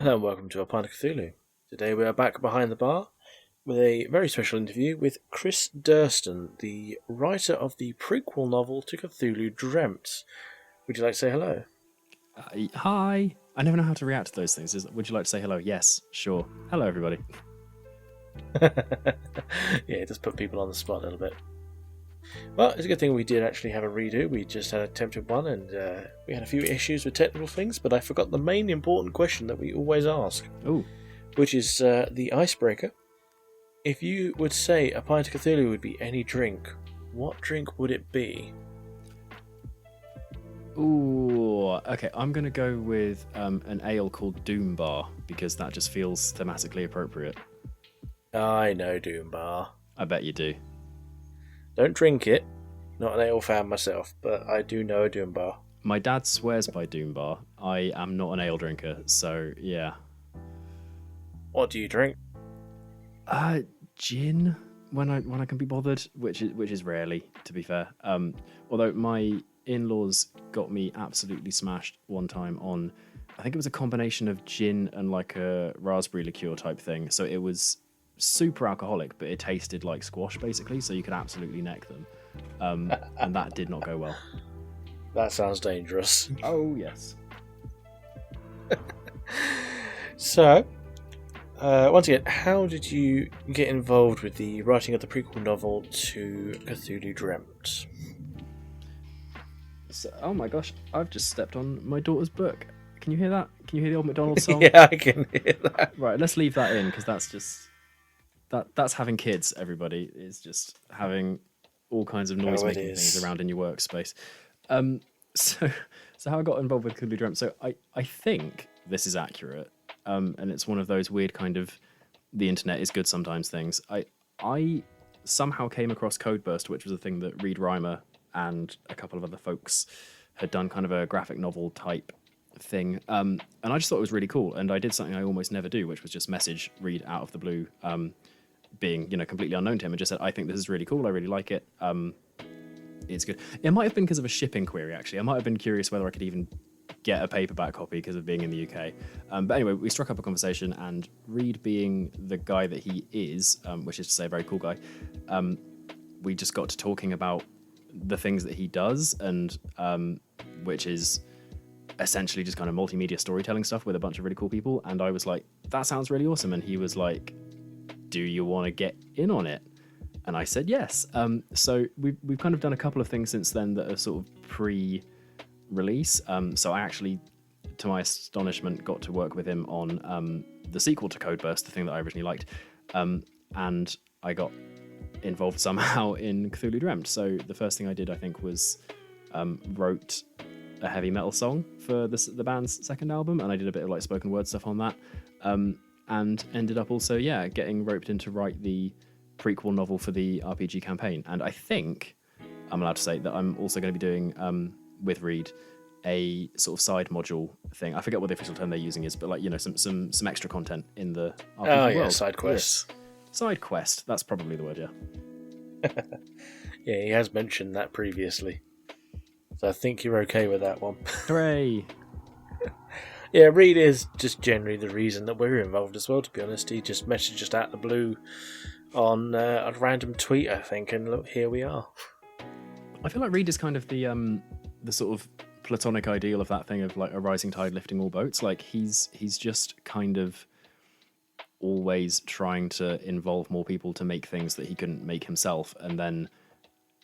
Hello and welcome to A Pint of Cthulhu. Today we are back behind the bar with a very special interview with Chris Durston, the writer of the prequel novel to Cthulhu, Dreamt. Would you like to say hello? Hi. I never know how to react to those things. Would you like to say hello? Yes, sure. Hello, everybody. Yeah, it does put people on the spot a little bit. Well, it's a good thing we did actually have a redo. We just had attempted one and we had a few issues with technical things, but I forgot the main important question that we always ask. Oh. Which is the icebreaker. If you would say a pint of Cthulhu would be any drink, what drink would it be? Ooh, okay. I'm going to go with an ale called Doom Bar because that just feels thematically appropriate. I know Doom Bar. I bet you do. Don't drink it. Not an ale fan myself, but I do know a Doom Bar. My dad swears by Doom Bar. I am not an ale drinker, so yeah. What do you drink? Gin when I can be bothered, which is rarely, to be fair. Although my in-laws got me absolutely smashed one time on, I think it was a combination of gin and like a raspberry liqueur type thing. So it was super alcoholic, but it tasted like squash basically. So you could absolutely neck them, and that did not go well. That sounds dangerous. Oh yes. So, once again, how did you get involved with the writing of the prequel novel to Cthulhu Dreamt? So, oh my gosh, I've just stepped on my daughter's book. Can you hear that? Can you hear the old McDonald's song? Yeah, I can hear that. Right, let's leave that in because that's just that's having kids. Everybody is just having all kinds of noise-making things around in your workspace. So how I got involved with Cthulhu Dreamt. So I think this is accurate, and it's one of those weird kind of the internet is good sometimes things. I somehow came across Codeburst, which was a thing that Reed Reimer and a couple of other folks had done, kind of a graphic novel type thing, and I just thought it was really cool. And I did something I almost never do, which was just message Reed out of the blue, being completely unknown to him, and just said, I think this is really cool, I really like it, it's good. It might have been because of a shipping query, actually. I might have been curious whether I could even get a paperback copy because of being in the UK. But anyway, we struck up a conversation, and Reed, being the guy that he is, which is to say a very cool guy, we just got to talking about the things that he does, and which is essentially just kind of multimedia storytelling stuff with a bunch of really cool people. And I was like, that sounds really awesome. And he was like, do you want to get in on it? And I said yes. So we've kind of done a couple of things since then that are sort of pre-release. So I actually, to my astonishment, got to work with him on the sequel to Codeburst, the thing that I originally liked. And I got involved somehow in Cthulhu Dreamt. So the first thing I did, I think, was wrote a heavy metal song for the band's second album, and I did a bit of like spoken word stuff on that, and ended up also getting roped in to write the prequel novel for the RPG campaign. And I think I'm allowed to say that I'm also going to be doing with Reed a sort of side module thing. I forget what the official term they're using is, but like some extra content in the RPG world. Side quests. Yes. Side quest. That's probably the word. Yeah. Yeah, he has mentioned that previously, so I think you're okay with that one. Hooray! Yeah, Reed is just generally the reason that we're involved as well, to be honest. He just messaged us out of the blue on a random tweet, I think, and look, here we are. I feel like Reed is kind of the sort of platonic ideal of that thing of like a rising tide lifting all boats. Like he's just kind of always trying to involve more people to make things that he couldn't make himself, and then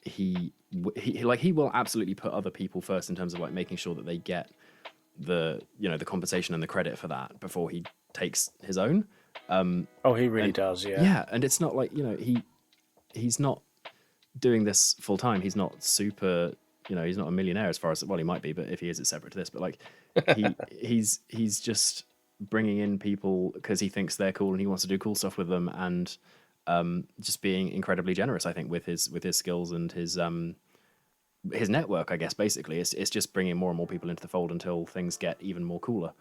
he will absolutely put other people first in terms of like making sure that they get the the compensation and the credit for that before he takes his own. He really does, yeah. Yeah, and it's not like he's not doing this full time. He's not super, he's not a millionaire as far as, well, he might be, but if he is, it's separate to this. But like he's just bringing in people because he thinks they're cool and he wants to do cool stuff with them, and just being incredibly generous, I think, with his skills and his network, I guess. Basically it's just bringing more and more people into the fold until things get even more cooler.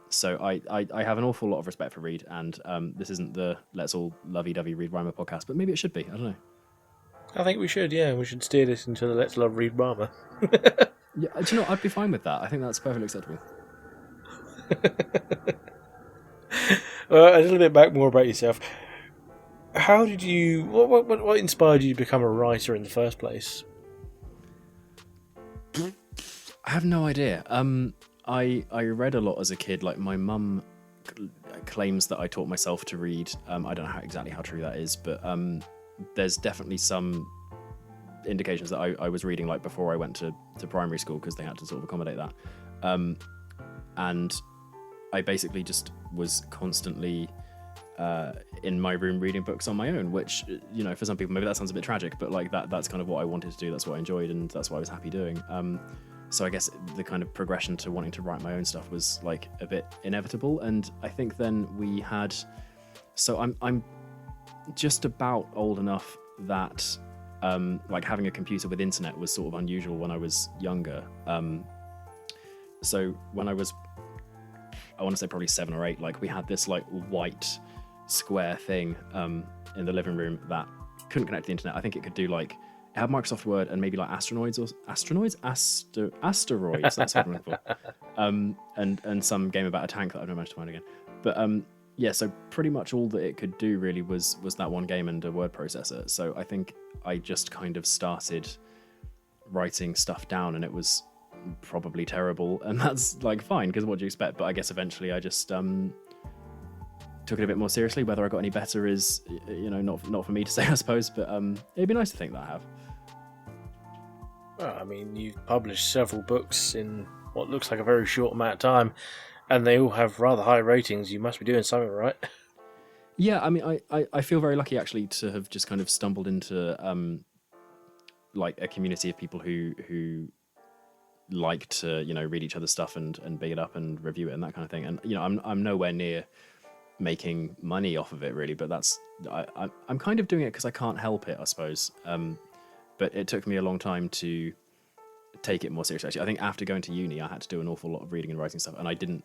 So I have an awful lot of respect for Reed, and this isn't the Let's All Lovey-Dovey Reed Reimer podcast, but maybe it should be. I don't know. I think we should, yeah. We should steer this into the Let's Love Reed Reimer. Yeah, do you know, I'd be fine with that. I think that's perfectly acceptable. A little bit back more about yourself. How did you? What inspired you to become a writer in the first place? I have no idea. I read a lot as a kid. Like my mum claims that I taught myself to read. I don't know exactly how true that is, but there's definitely some indications that I was reading like before I went to primary school because they had to sort of accommodate that. And I basically just was constantly in my room reading books on my own, which, you know, for some people maybe that sounds a bit tragic, but like that's kind of what I wanted to do. That's what I enjoyed, and that's what I was happy doing. So I guess the kind of progression to wanting to write my own stuff was like a bit inevitable. And I think then we had, so I'm just about old enough that like having a computer with internet was sort of unusual when I was younger. So when I was, I want to say probably 7 or 8, like we had this like white square thing in the living room that couldn't connect to the internet. I think it could do like, it had Microsoft Word and maybe like asteroids. That's what I'm looking for. And some game about a tank that I've never managed to find again. But yeah, so pretty much all that it could do really was that one game and a word processor. So I think I just kind of started writing stuff down, and it was probably terrible, and that's like fine because what do you expect? But I guess eventually I just took it a bit more seriously. Whether I got any better is, you know, not for me to say, I suppose. But it'd be nice to think that I have. Well, I mean, you've published several books in what looks like a very short amount of time, and they all have rather high ratings. You must be doing something right. Yeah, I mean, I feel very lucky actually to have just kind of stumbled into like a community of people who like to, you know, read each other's stuff and big it up and review it and that kind of thing. And, you know, I'm nowhere near making money off of it really, but that's, I'm kind of doing it because I can't help it, I suppose. But it took me a long time to take it more seriously. Actually, I think after going to uni, I had to do an awful lot of reading and writing stuff, and I didn't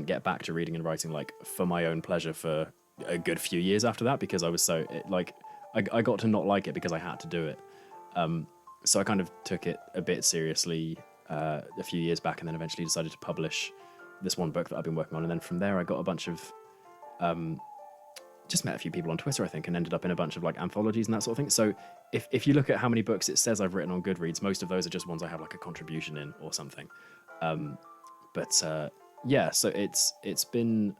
get back to reading and writing like for my own pleasure for a good few years after that, because I was so I got to not like it because I had to do it. So I kind of took it a bit seriously a few years back, and then eventually decided to publish this one book that I've been working on. And then from there, I got a bunch of just met a few people on Twitter, I think, and ended up in a bunch of like anthologies and that sort of thing. So if you look at how many books it says I've written on Goodreads, most of those are just ones I have like a contribution in or something. Yeah, so it's been,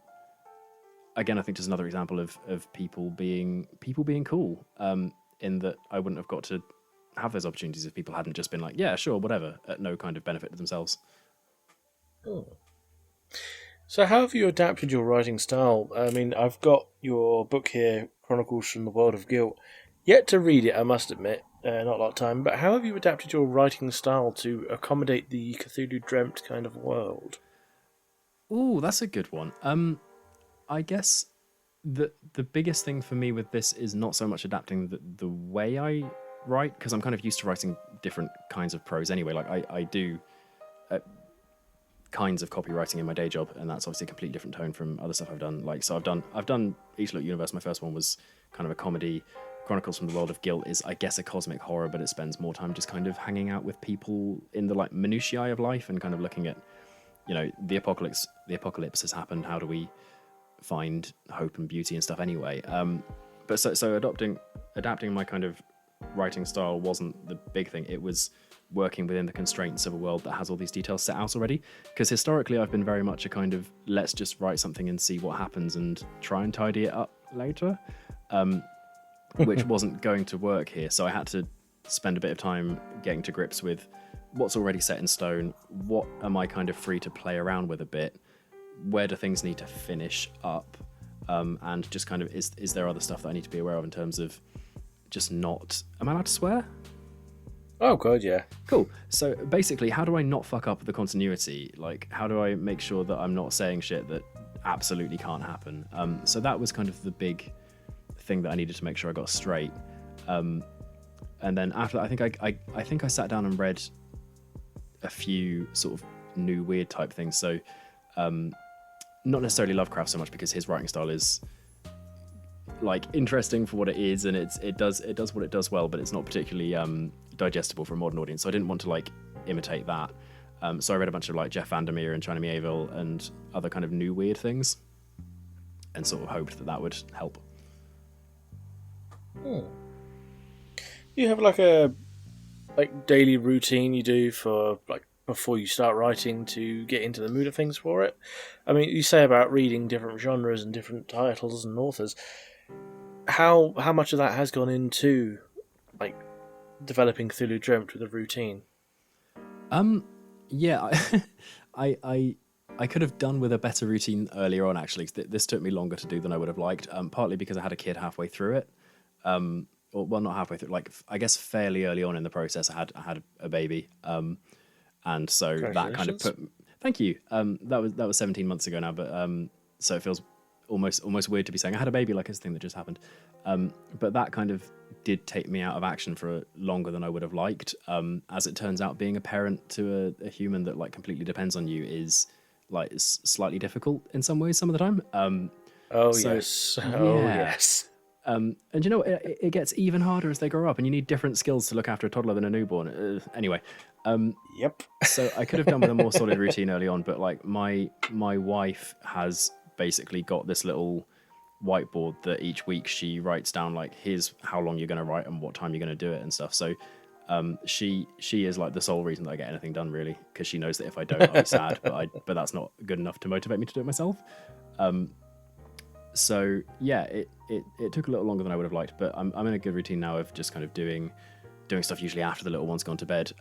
again, I think just another example of people being cool, in that I wouldn't have got to have those opportunities if people hadn't just been like, yeah, sure, whatever, at no kind of benefit to themselves. Oh. So how have you adapted your writing style? I mean, I've got your book here, Chronicles from the World of Guilt. Yet to read it, I must admit, not a lot of time, but how have you adapted your writing style to accommodate the Cthulhu Dreamt kind of world? Ooh, that's a good one. I guess the biggest thing for me with this is not so much adapting the way I write, because I'm kind of used to writing different kinds of prose anyway. Like I do kinds of copywriting in my day job, and that's obviously a completely different tone from other stuff I've done. Like, so I've done Each Look Universe. My first one was kind of a comedy. Chronicles from the World of Guilt is, I guess, a cosmic horror, but it spends more time just kind of hanging out with people in the like minutiae of life and kind of looking at, you know, the apocalypse has happened. How do we find hope and beauty and stuff anyway? But so adapting my kind of writing style wasn't the big thing. It was working within the constraints of a world that has all these details set out already. Because historically, I've been very much a kind of, let's just write something and see what happens and try and tidy it up later, which wasn't going to work here. So I had to spend a bit of time getting to grips with what's already set in stone, what am I kind of free to play around with a bit, where do things need to finish up, and just kind of, is there other stuff that I need to be aware of in terms of just not... Am I allowed to swear? Oh, God, yeah. Cool. So basically, how do I not fuck up the continuity? Like, how do I make sure that I'm not saying shit that absolutely can't happen? So that was kind of the big thing that I needed to make sure I got straight. And then after that, I think I sat down and read a few sort of new weird type things. So not necessarily Lovecraft so much, because his writing style is like interesting for what it is, and it does what it does well, but it's not particularly digestible for a modern audience. So I didn't want to like imitate that. So I read a bunch of like Jeff Vandermeer and China Miéville and other kind of new weird things. and sort of hoped that would help. You have like a daily routine you do for like before you start writing to get into the mood of things for it? I mean, you say about reading different genres and different titles and authors. How much of that has gone into like developing Cthulhu Dreamt with a routine? Yeah, I could have done with a better routine earlier on, actually. This took me longer to do than I would have liked, partly because I had a kid halfway through it. Or, well, not halfway through, like, I guess fairly early on in the process, I had a baby. And so that kind of put... Thank you. That was 17 months ago now, but so it feels almost weird to be saying I had a baby like it's a thing that just happened. But that kind of did take me out of action for longer than I would have liked. As it turns out, being a parent to a human that like completely depends on you is like slightly difficult in some ways some of the time. Yes. And you know, it gets even harder as they grow up, and you need different skills to look after a toddler than a newborn. Anyway, Yep. So I could have done with a more solid routine early on, but like my wife has basically got this little whiteboard that each week she writes down like, here's how long you're going to write and what time you're going to do it and stuff. So she is like the sole reason that I get anything done, really, because she knows that if I don't, I'll be sad. But that's not good enough to motivate me to do it myself. So yeah, it took a little longer than I would have liked, but I'm in a good routine now of just kind of doing stuff usually after the little one's gone to bed.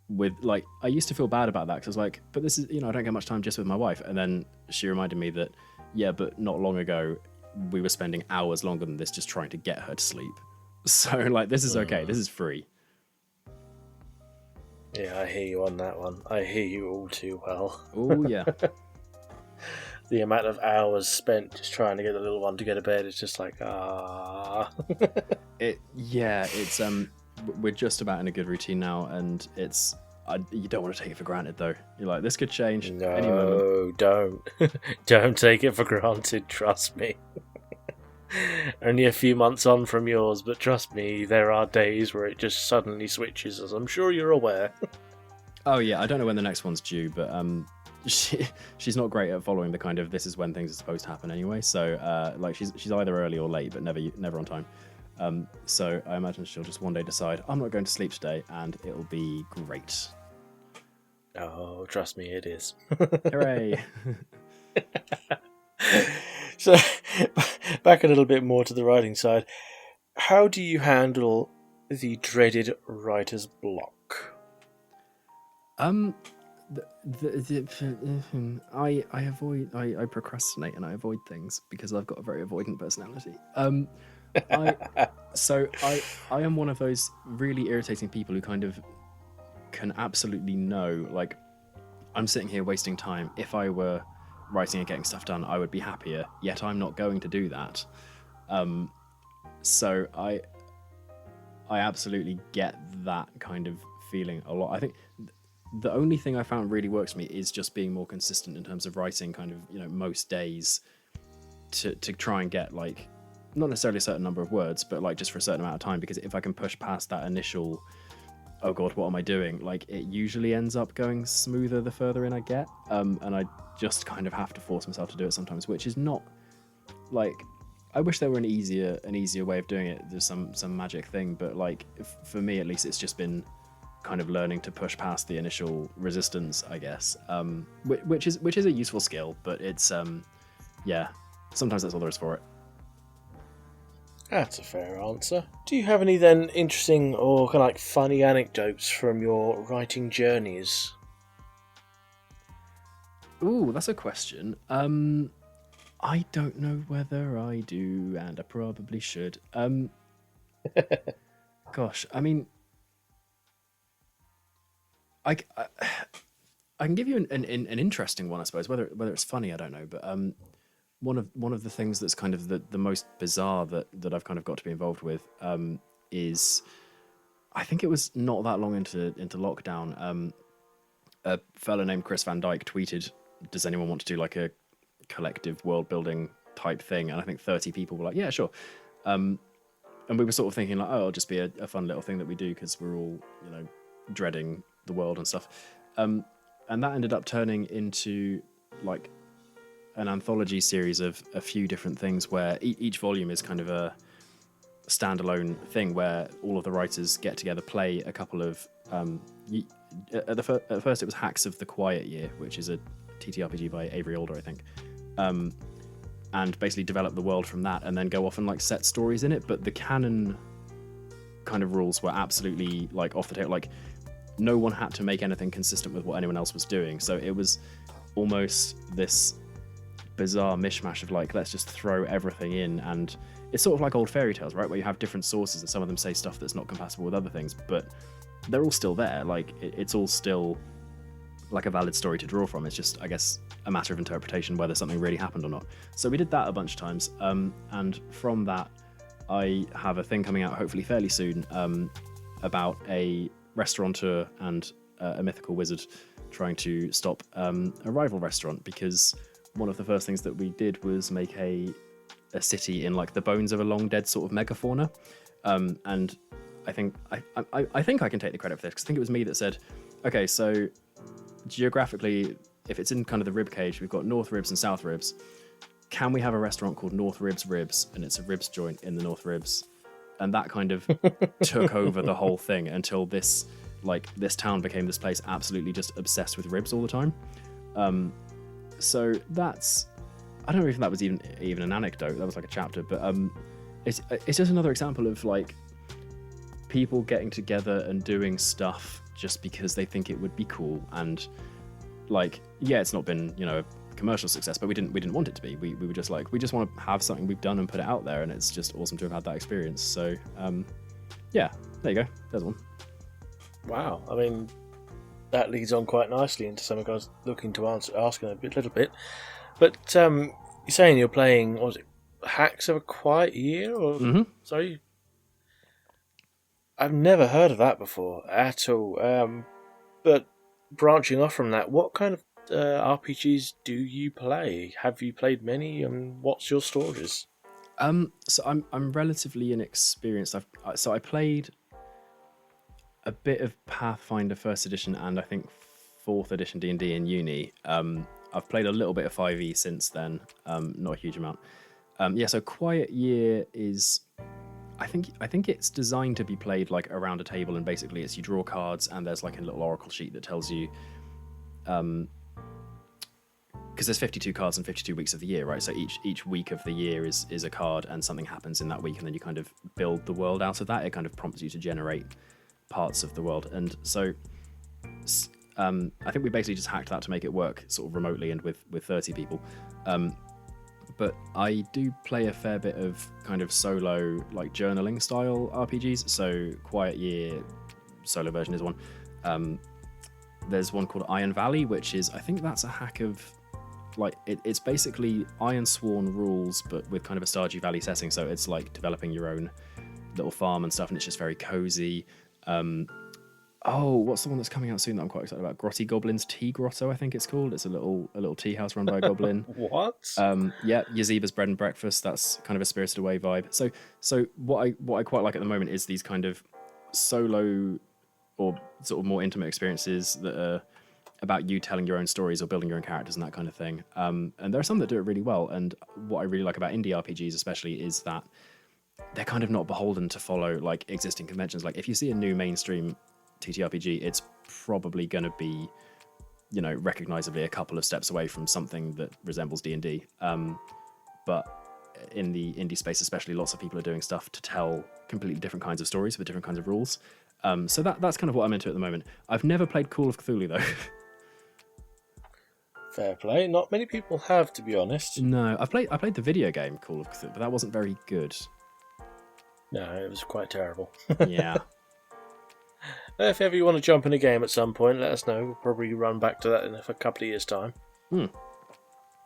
With like, I used to feel bad about that because I was like, but this is, you know, I don't get much time just with my wife. And then she reminded me that, yeah, but not long ago we were spending hours longer than this just trying to get her to sleep. So like, this is okay. This is free. Yeah, I hear you on that one. I hear you all too well. Oh yeah. The amount of hours spent just trying to get the little one to go to bed is just like, It's we're just about in a good routine now, and you don't want to take it for granted though. You're like, this could change any moment. No, don't take it for granted. Trust me. Only a few months on from yours, but trust me, there are days where it just suddenly switches, as I'm sure you're aware. Oh yeah, I don't know when the next one's due, but she's not great at following the kind of this is when things are supposed to happen anyway. So like she's either early or late, but never on time. So I imagine she'll just one day decide I'm not going to sleep today, and it'll be great. Oh, trust me, it is. Hooray! So, back a little bit more to the writing side. How do you handle the dreaded writer's block? I procrastinate and I avoid things because I've got a very avoidant personality. I am one of those really irritating people who kind of can absolutely know, like, I'm sitting here wasting time. If I were writing and getting stuff done, I would be happier, yet I'm not going to do that. So I absolutely get that kind of feeling a lot. I think the only thing I found really works for me is just being more consistent in terms of writing kind of, you know, most days to try and get, like, not necessarily a certain number of words, but like just for a certain amount of time, because if I can push past that initial, oh god, what am I doing? Like, it usually ends up going smoother the further in I get. And I just kind of have to force myself to do it sometimes, which is not like, I wish there were an easier way of doing it. There's some magic thing, but like for me at least, it's just been kind of learning to push past the initial resistance, I guess. Which is a useful skill, but it's yeah, sometimes that's all there is for it. That's a fair answer. Do you have any then interesting or kind of like funny anecdotes from your writing journeys? Ooh, that's a question. I don't know whether I do, and I probably should. Gosh, I mean, I can give you an interesting one, I suppose. Whether it's funny, I don't know. But one of the things that's kind of the most bizarre that I've kind of got to be involved with is, I think it was not that long into lockdown. A fellow named Chris Van Dyke tweeted, "Does anyone want to do like a collective world building type thing?" And I think 30 people were like, "Yeah, sure." And we were sort of thinking like, "Oh, it'll just be a fun little thing that we do because we're all, you know, dreading the world and stuff." And that ended up turning into like an anthology series of a few different things where each volume is kind of a standalone thing where all of the writers get together, play a couple of at first it was Hacks of the Quiet Year, which is a TTRPG by Avery Alder, I think, and basically develop the world from that, and then go off and like set stories in it. But the canon kind of rules were absolutely like off the table. Like no one had to make anything consistent with what anyone else was doing, so it was almost this bizarre mishmash of like, let's just throw everything in. And it's sort of like old fairy tales, right, where you have different sources and some of them say stuff that's not compatible with other things, but they're all still there. Like it's all still like a valid story to draw from. It's just, I guess, a matter of interpretation whether something really happened or not. So we did that a bunch of times, and from that I have a thing coming out hopefully fairly soon about a restaurateur and a mythical wizard trying to stop a rival restaurant, because one of the first things that we did was make a city in like the bones of a long dead sort of megafauna, and I think I can take the credit for this, because I think it was me that said, okay, so geographically, if it's in kind of the rib cage, we've got North Ribs and South Ribs. Can we have a restaurant called North Ribs Ribs, and it's a ribs joint in the North Ribs? And that kind of took over the whole thing until this town became this place absolutely just obsessed with ribs all the time. So that's, I don't know if that was even an anecdote. That was like a chapter, but it's just another example of like people getting together and doing stuff just because they think it would be cool. And like, yeah, it's not been, a commercial success, but we didn't want it to be. We were just like, we just want to have something we've done and put it out there, and it's just awesome to have had that experience. So yeah, there you go. There's one. Wow, I mean, that leads on quite nicely into something I was looking to ask in a little bit. But you're saying you're playing, what was it, Hacks of a Quiet Year? Or sorry, I've never heard of that before at all. But branching off from that, what kind of RPGs do you play? Have you played many, and what's your stories? So I'm relatively inexperienced. I played a bit of Pathfinder First Edition and I think Fourth Edition D&D in uni. I've played a little bit of 5e since then, not a huge amount. So Quiet Year is, I think it's designed to be played like around a table, and basically it's you draw cards and there's like a little oracle sheet that tells you, because there's 52 cards and 52 weeks of the year, right? So each week of the year is a card, and something happens in that week, and then you kind of build the world out of that. It kind of prompts you to generate parts of the world. And so I think we basically just hacked that to make it work sort of remotely and with 30 people. But I do play a fair bit of kind of solo, like journaling style RPGs. So Quiet Year solo version is one. There's one called Iron Valley, which is, I think that's a hack of, like, it's basically Iron Sworn rules, but with kind of a Stardew Valley setting. So it's like developing your own little farm and stuff, and it's just very cozy. What's the one that's coming out soon that I'm quite excited about? Grotty Goblin's Tea Grotto, I think it's called. It's a little tea house run by a goblin. What? Yeah, Yazeba's Bread and Breakfast. That's kind of a Spirited Away vibe. So what I quite like at the moment is these kind of solo or sort of more intimate experiences that are about you telling your own stories or building your own characters and that kind of thing. And there are some that do it really well. And what I really like about indie RPGs especially is that they're kind of not beholden to follow like existing conventions. Like if you see a new mainstream TTRPG, it's probably going to be, recognizably a couple of steps away from something that resembles D&D. But in the indie space especially, lots of people are doing stuff to tell completely different kinds of stories with different kinds of rules. So that's kind of what I'm into at the moment. I've never played Call of Cthulhu though. Fair play. Not many people have, to be honest. No, I played the video game Call of Cthulhu, but that wasn't very good. No, it was quite terrible. Yeah. If ever you want to jump in a game at some point, let us know. We'll probably run back to that in a couple of years' time.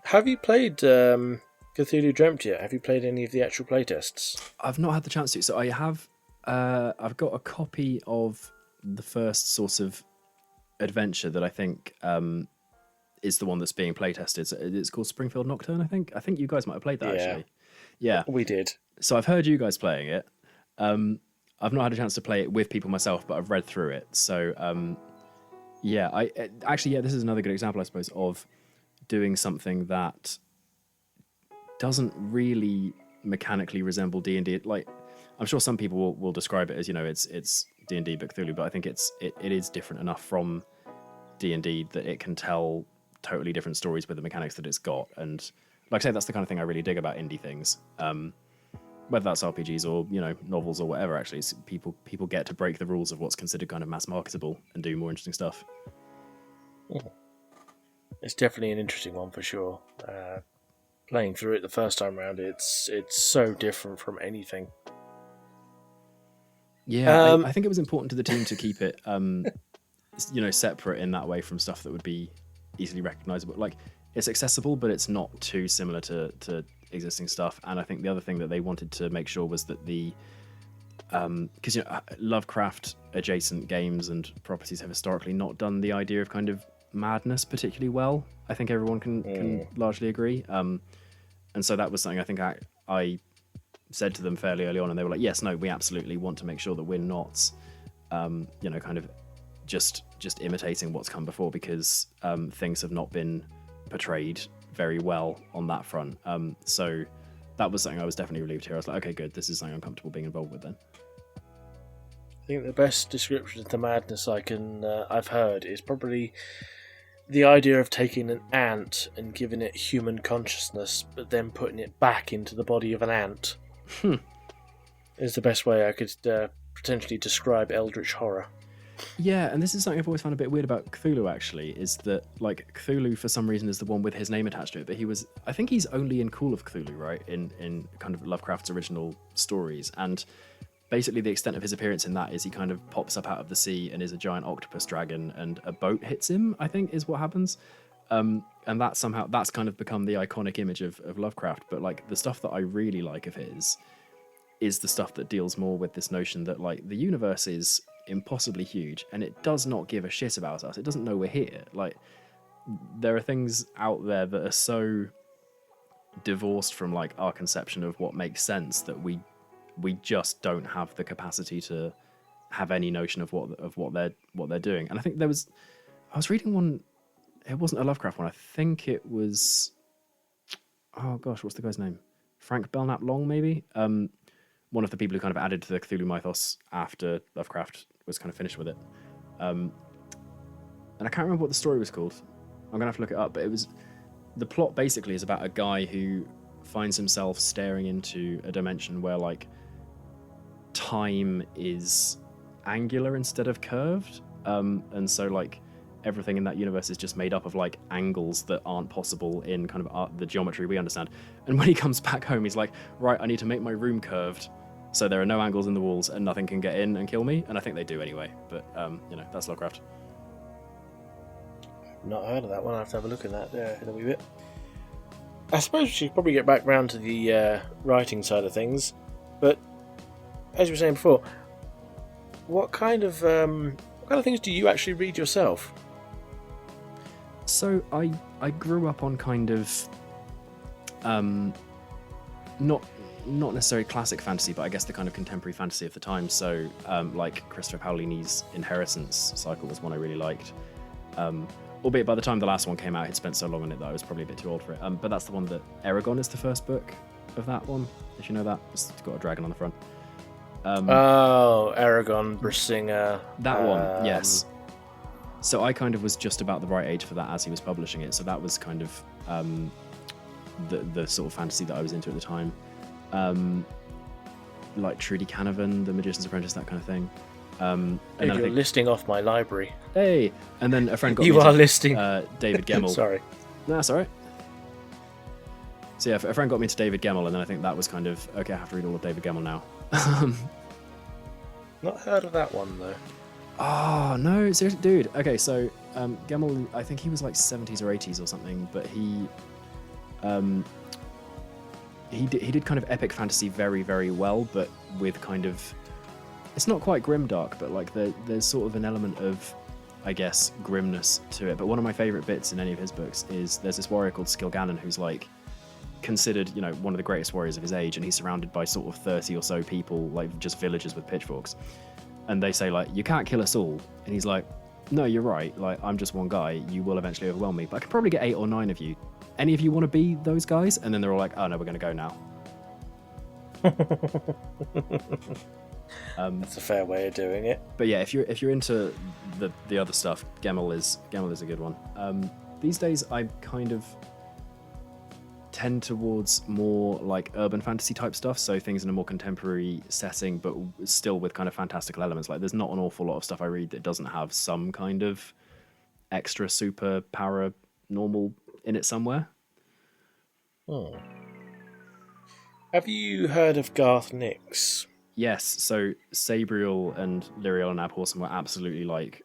Have you played Cthulhu Dreamt yet? Have you played any of the actual playtests? I've not had the chance to. So I have. I've got a copy of the first sort of adventure that I think is the one that's being playtested. So it's called Springfield Nocturne, I think. I think you guys might have played that, actually. Yeah. We did. So I've heard you guys playing it. I've not had a chance to play it with people myself, but I've read through it. So, this is another good example, I suppose, of doing something that doesn't really mechanically resemble D&D. Like, I'm sure some people will describe it as, it's D&D but Cthulhu, but I think it is different enough from D&D that it can tell totally different stories with the mechanics that it's got. And like I say, that's the kind of thing I really dig about indie things. Whether that's RPGs or novels or whatever, actually, it's people get to break the rules of what's considered kind of mass marketable and do more interesting stuff. It's definitely an interesting one for sure. Playing through it the first time around, it's so different from anything. Yeah, I think it was important to the team to keep it, separate in that way from stuff that would be easily recognizable. Like, it's accessible, but it's not too similar to existing stuff. And I think the other thing that they wanted to make sure was that because Lovecraft adjacent games and properties have historically not done the idea of kind of madness particularly well. I think everyone can largely agree. And so that was something I think I said to them fairly early on, and they were like, yes, no, we absolutely want to make sure that we're not kind of just imitating what's come before, because things have not been portrayed very well on that front. So that was something I was definitely relieved to hear. I was like, okay, good, this is something I'm comfortable being involved with then. I think the best description of the madness I've heard is probably the idea of taking an ant and giving it human consciousness, but then putting it back into the body of an ant. Is the best way I could potentially describe eldritch horror. Yeah, and this is something I've always found a bit weird about Cthulhu, actually, is that, like, Cthulhu for some reason is the one with his name attached to it, but I think he's only in Call of Cthulhu, right, in kind of Lovecraft's original stories, and basically the extent of his appearance in that is he kind of pops up out of the sea and is a giant octopus dragon, and a boat hits him, I think, is what happens. And that's kind of become the iconic image of Lovecraft, but, like, the stuff that I really like of his is the stuff that deals more with this notion that, like, the universe is impossibly huge and it does not give a shit about us. It doesn't know we're here. Like, there are things out there that are so divorced from, like, our conception of what makes sense that we just don't have the capacity to have any notion of what they're doing. And I think I was reading one. It wasn't a Lovecraft one. I think it was, oh gosh, what's the guy's name? Frank Belknap Long, maybe. One of the people who kind of added to the Cthulhu mythos after Lovecraft was kind of finished with it. And I can't remember what the story was called. I'm going to have to look it up. But the plot basically is about a guy who finds himself staring into a dimension where, like, time is angular instead of curved. And so, like, everything in that universe is just made up of, like, angles that aren't possible in kind of the geometry we understand. And when he comes back home, he's like, right, I need to make my room curved so there are no angles in the walls and nothing can get in and kill me. And I think they do anyway, but that's Lovecraft. Not heard of that one. I have to have a look at that in a wee bit. I suppose we should probably get back round to the writing side of things, but as you were saying before, what kind of things do you actually read yourself? So I grew up on kind of not necessarily classic fantasy, but I guess the kind of contemporary fantasy of the time. So like Christopher Paolini's Inheritance cycle was one I really liked. Albeit by the time the last one came out, he'd spent so long on it that I was probably a bit too old for it. But that's the one that Eragon is the first book of that one, if you know that. It's got a dragon on the front. Eragon Brisinga. That one, yes. So I kind of was just about the right age for that as he was publishing it. So that was kind of the sort of fantasy that I was into at the time. Like Trudy Canavan, The Magician's Apprentice, that kind of thing. And then you're listing off my library. Hey! And then a friend got listing David Gemmell. Sorry. No, that's all right. So yeah, a friend got me into David Gemmell, and then I think that was kind of, okay, I have to read all of David Gemmell now. Not heard of that one, though. Oh, no, seriously, dude. Okay, so Gemmell, I think he was like 70s or 80s or something, but he did kind of epic fantasy very, very well, but with kind of, it's not quite grimdark, but like there's sort of an element of, I guess, grimness to it. But one of my favorite bits in any of his books is there's this warrior called Skilgannon who's like considered, one of the greatest warriors of his age, and he's surrounded by sort of 30 or so people, like just villagers with pitchforks. And they say, like, you can't kill us all. And he's like, no, you're right. Like, I'm just one guy. You will eventually overwhelm me. But I could probably get 8 or 9 of you. any of you want to be those guys? And then they're all like, oh no, we're going to go now. That's a fair way of doing it. But yeah, if you're into the other stuff, Gemmel is a good one. These days I kind of tend towards more like urban fantasy type stuff, so things in a more contemporary setting, but still with kind of fantastical elements. Like there's not an awful lot of stuff I read that doesn't have some kind of extra super paranormal in it somewhere. Oh. Have you heard of Garth Nix? Yes, so Sabriel and Lyriel and Abhorsen were absolutely like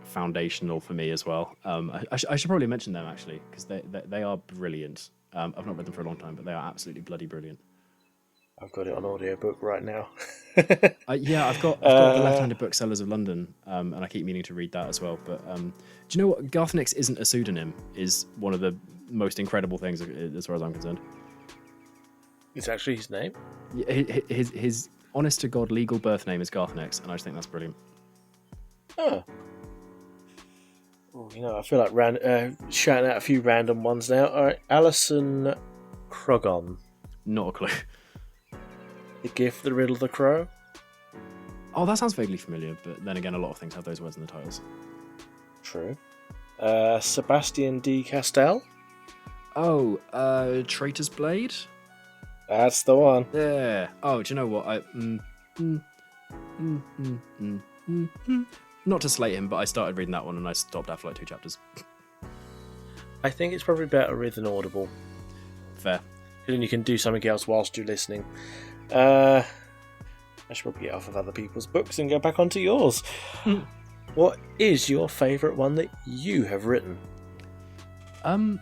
foundational for me as well. I should probably mention them actually, because they are brilliant. I've not read them for a long time, but they are absolutely bloody brilliant. I've got it on audiobook right now. Yeah, I've got the Left-Handed Booksellers of London, and I keep meaning to read that as well. But do you know what? Garth Nix isn't a pseudonym is one of the most incredible things as far as I'm concerned. It's actually his name? His honest to God legal birth name is Garth Nix, and I just think that's brilliant. Oh. Oh, I feel like shouting out a few random ones now. All right, Alison Crogon. Not a clue. The Gift, The Riddle, The Crow. Oh, that sounds vaguely familiar, but then again, a lot of things have those words in the titles. True. Sebastian D. Castell. Oh, Traitor's Blade? That's the one. Yeah. Oh, do you know what? Not to slate him, but I started reading that one and I stopped after like 2 chapters. I think it's probably better with an Audible. Fair. Then you can do something else whilst you're listening. I should probably get off of other people's books and go back onto yours. What is your favourite one that you have written? Well,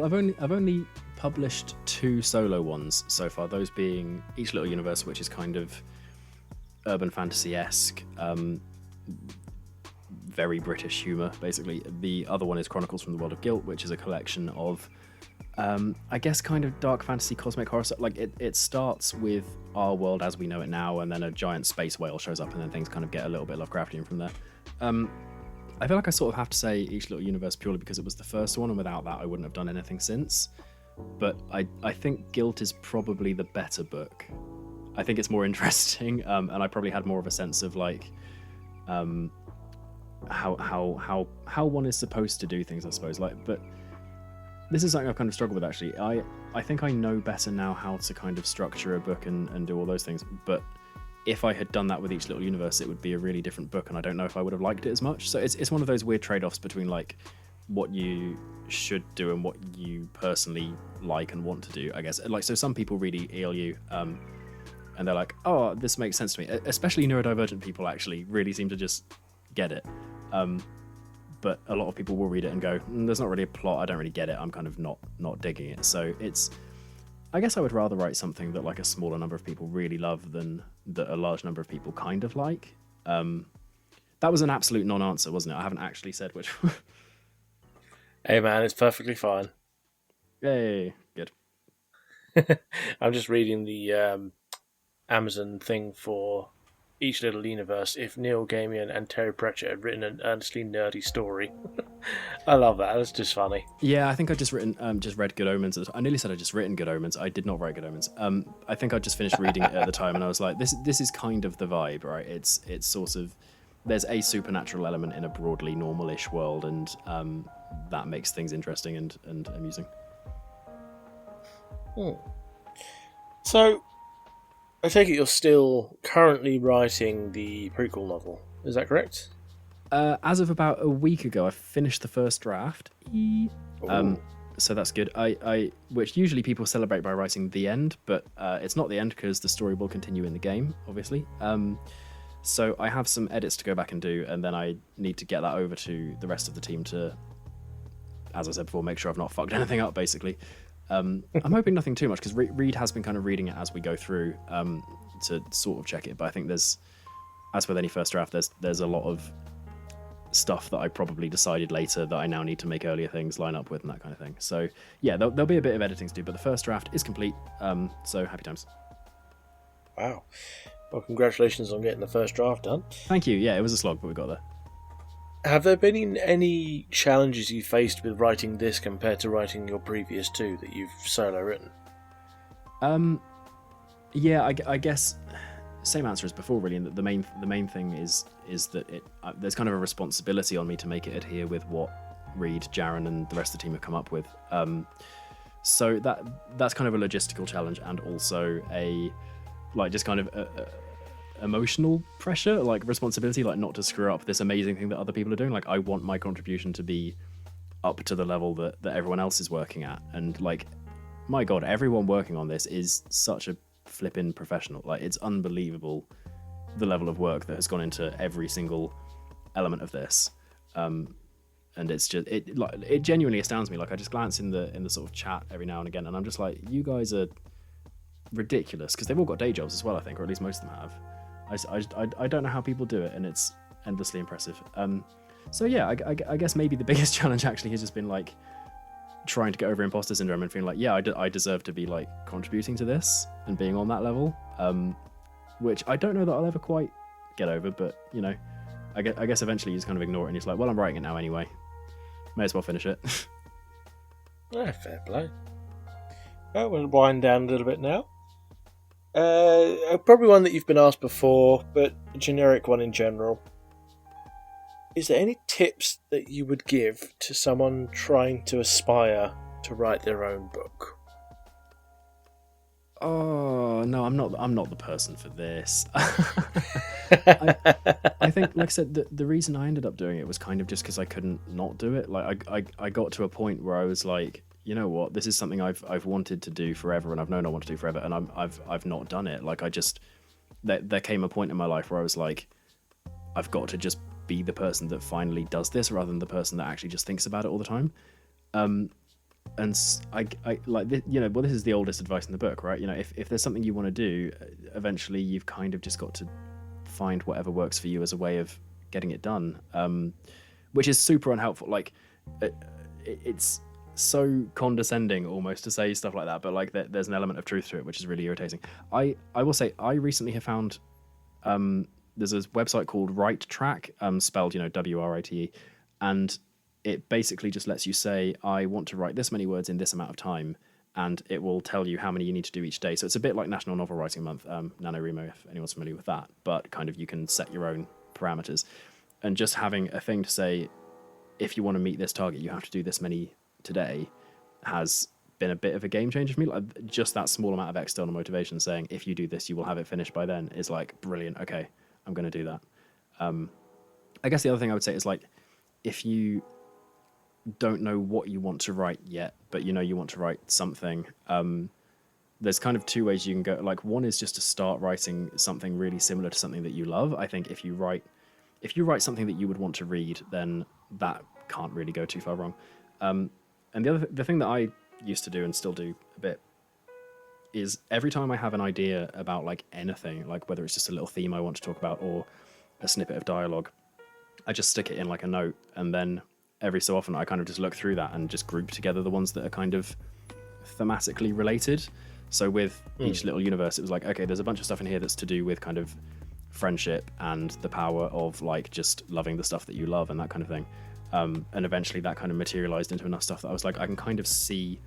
I've only published 2 solo ones so far. Those being Each Little Universe, which is kind of urban fantasy-esque, very British humour, basically. The other one is Chronicles from the World of Guilt, which is a collection of, I guess, kind of dark fantasy, cosmic horror. Like it starts with our world as we know it now, and then a giant space whale shows up, and then things kind of get a little bit Lovecraftian from there. I feel like I sort of have to say Each Little Universe purely because it was the first one, and without that I wouldn't have done anything since. But I think Guilt is probably the better book. I think it's more interesting, and I probably had more of a sense of like how one is supposed to do things, I suppose. Like, but this is something I've kind of struggled with actually. I think I know better now how to kind of structure a book and do all those things. But if I had done that with Each Little Universe, it would be a really different book, and I don't know if I would have liked it as much. So it's one of those weird trade-offs between like what you should do and what you personally like and want to do, I guess. Like, so some people read ELU, and they're like, oh, this makes sense to me. Especially neurodivergent people actually really seem to just get it. But a lot of people will read it and go, there's not really a plot, I don't really get it, I'm kind of not digging it. So I guess I would rather write something that like a smaller number of people really love than that a large number of people kind of like. That was an absolute non-answer, wasn't it? I haven't actually said which one. Hey man, it's perfectly fine. Yay, good. I'm just reading the Amazon thing for Each Little Universe. If Neil Gaiman and Terry Pratchett had written an earnestly nerdy story. I love that. That's just funny. Yeah, I think I just read Good Omens. I nearly said I just written Good Omens. I did not write Good Omens. I think I just finished reading it at the time, and I was like, this is kind of the vibe, right? It's sort of, there's a supernatural element in a broadly normal-ish world, and that makes things interesting and amusing. So, I take it you're still currently writing the prequel novel. Is that correct? As of about a week ago, I finished the first draft. So that's good. Which usually people celebrate by writing the end, but it's not the end because the story will continue in the game, obviously. So I have some edits to go back and do, and then I need to get that over to the rest of the team to, as I said before, make sure I've not fucked anything up, basically. I'm hoping nothing too much, because Reed has been kind of reading it as we go through to sort of check it, but I think there's, as with any first draft, there's a lot of stuff that I probably decided later that I now need to make earlier things line up with and that kind of thing. So yeah, there'll be a bit of editing to do, but the first draft is complete, so happy times. Wow. Well, congratulations on getting the first draft done. Thank you. Yeah, it was a slog, but we got there. Have there been any challenges you faced with writing this compared to writing your previous two that you've solo written? Yeah, I guess same answer as before, really. And the main thing is that there's kind of a responsibility on me to make it adhere with what Reed, Jaren, and the rest of the team have come up with. So that's kind of a logistical challenge, and also a just kind of emotional pressure, like responsibility, like not to screw up this amazing thing that other people are doing. Like I want my contribution to be up to the level that everyone else is working at, and like, my God, everyone working on this is such a flippin' professional. Like, it's unbelievable the level of work that has gone into every single element of this. And it's just it genuinely astounds me. Like, I just glance in the sort of chat every now and again, and I'm just like, you guys are ridiculous, because they've all got day jobs as well, I think, or at least most of them have. I don't know how people do it, and it's endlessly impressive. So yeah, I guess maybe the biggest challenge actually has just been like trying to get over imposter syndrome and feeling like, yeah, I deserve to be like contributing to this and being on that level, which I don't know that I'll ever quite get over, but you know, I guess eventually you just kind of ignore it and you're just like, well, I'm writing it now anyway, may as well finish it. Yeah, fair play. Well, we'll wind down a little bit now. Probably one that you've been asked before, but a generic one in general. Is there any tips that you would give to someone trying to aspire to write their own book? Oh no, I'm not the person for this. I think, like I said, the reason I ended up doing it was kind of just because I couldn't not do it. Like I got to a point where I was like, you know what, this is something I've wanted to do forever, and I've known I want to do forever, and I've not done it. Like, there came a point in my life where I was like, I've got to just be the person that finally does this, rather than the person that actually just thinks about it all the time. And I like this, you know, well, this is the oldest advice in the book, right? You know, if there's something you want to do, eventually you've kind of just got to find whatever works for you as a way of getting it done, which is super unhelpful. Like, it's so condescending almost to say stuff like that, but like there's an element of truth to it, which is really irritating. I will say, I recently have found there's a website called Write Track, spelled, you know, WRITE, and it basically just lets you say, I want to write this many words in this amount of time, and it will tell you how many you need to do each day. So it's a bit like National Novel Writing Month, NaNoWriMo, if anyone's familiar with that, but kind of you can set your own parameters. And just having a thing to say, if you want to meet this target, you have to do this many today, has been a bit of a game changer for me. Like, just that small amount of external motivation saying, if you do this, you will have it finished by then, is like, brilliant. Okay, I'm going to do that. I guess the other thing I would say is, like, if you don't know what you want to write yet, but you know you want to write something, there's kind of two ways you can go. Like, one is just to start writing something really similar to something that you love. I think if you write something that you would want to read, then that can't really go too far wrong. And the thing that I used to do and still do a bit is, every time I have an idea about like anything, like whether it's just a little theme I want to talk about or a snippet of dialogue, I just stick it in like a note, and then every so often I kind of just look through that and just group together the ones that are kind of thematically related. So with each little universe, it was like, okay, there's a bunch of stuff in here that's to do with kind of friendship and the power of like just loving the stuff that you love and that kind of thing. And eventually that kind of materialized into enough stuff that I was like, I can kind of see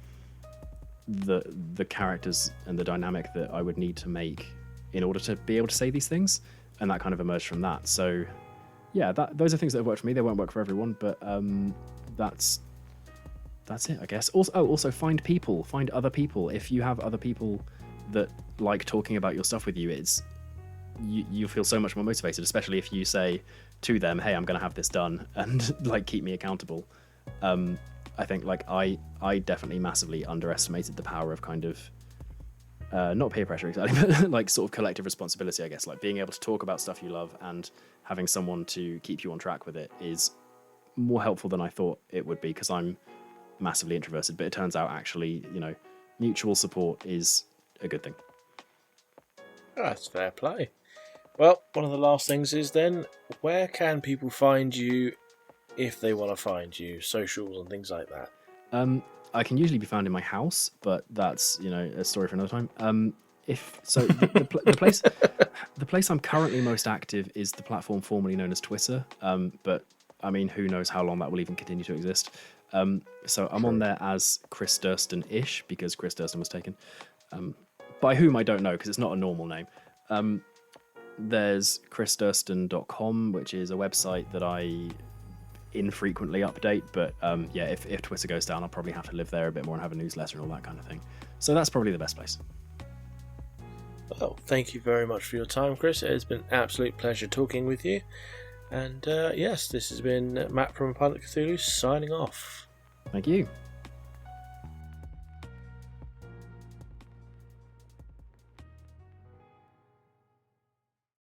the characters and the dynamic that I would need to make in order to be able to say these things, and that kind of emerged from that. So yeah, those are things that have worked for me. They won't work for everyone, but that's it, I guess. Also find other people. If you have other people that like talking about your stuff with you, you feel so much more motivated, especially if you say to them, hey, I'm going to have this done, and like keep me accountable. I think like I definitely massively underestimated the power of kind of not peer pressure exactly, but like sort of collective responsibility, I guess. Like, being able to talk about stuff you love and having someone to keep you on track with it is more helpful than I thought it would be, because I'm massively introverted. But it turns out, actually, you know, mutual support is a good thing. That's fair play. Well, one of the last things is then, where can people find you if they want to find you? Socials and things like that. I can usually be found in my house, but that's, you know, a story for another time. The place I'm currently most active is the platform formerly known as Twitter. But I mean, who knows how long that will even continue to exist. So I'm on there as Chris Durston-ish, because Chris Durston was taken. By whom I don't know, because it's not a normal name. There's chrisdurston.com, which is a website that I infrequently update, but if Twitter goes down, I'll probably have to live there a bit more and have a newsletter and all that kind of thing. So that's probably the best place. Well, thank you very much for your time, Chris. It has been an absolute pleasure talking with you. And yes, this has been Matt from Pilot Cthulhu signing off. Thank you.